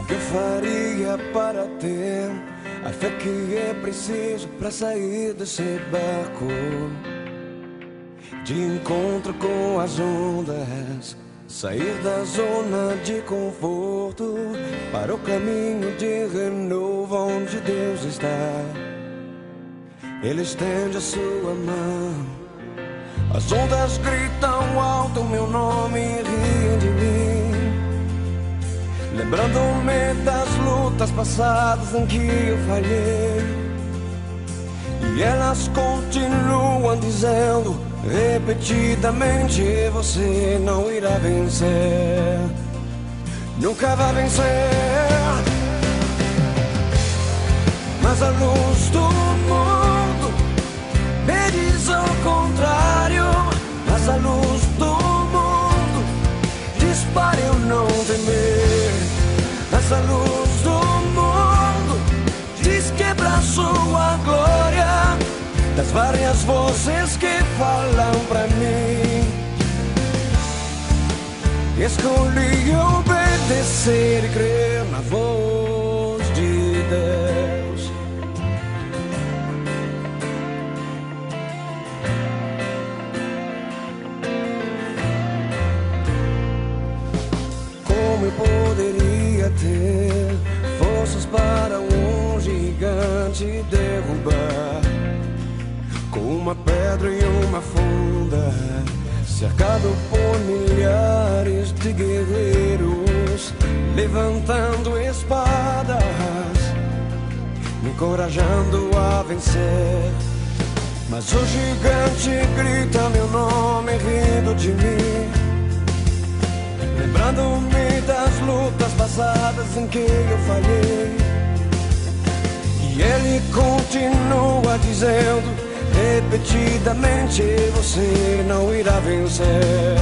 que eu faria para ter a fé que é preciso para sair desse barco de encontro com as ondas, sair da zona de conforto para o caminho de renovo onde Deus está. Ele estende a sua mão, as ondas gritam alto o meu nome e riem de mim, lembrando-me das lutas passadas em que eu falhei. E elas continuam dizendo repetidamente: você não irá vencer, nunca vai vencer. Mas a luz do mundo me diz ao contrário. Mas a luz do mundo diz para eu não temer. Mas a luz do mundo diz que pra sua glória, das várias vozes que falam pra mim, escolhi obedecer e crer na voz de Deus. Como eu poderia ter forças para um gigante derrubar, com uma pedra e uma funda, cercado por milhares de guerreiros, levantando espadas, me encorajando a vencer. Mas o gigante grita meu nome rindo de mim, lembrando-me das lutas passadas em que eu falhei. E ele continua dizendo repetidamente: você não irá vencer,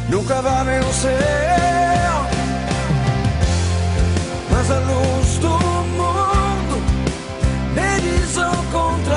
nunca vai vencer. Mas a luz do mundo me diz ao contrário.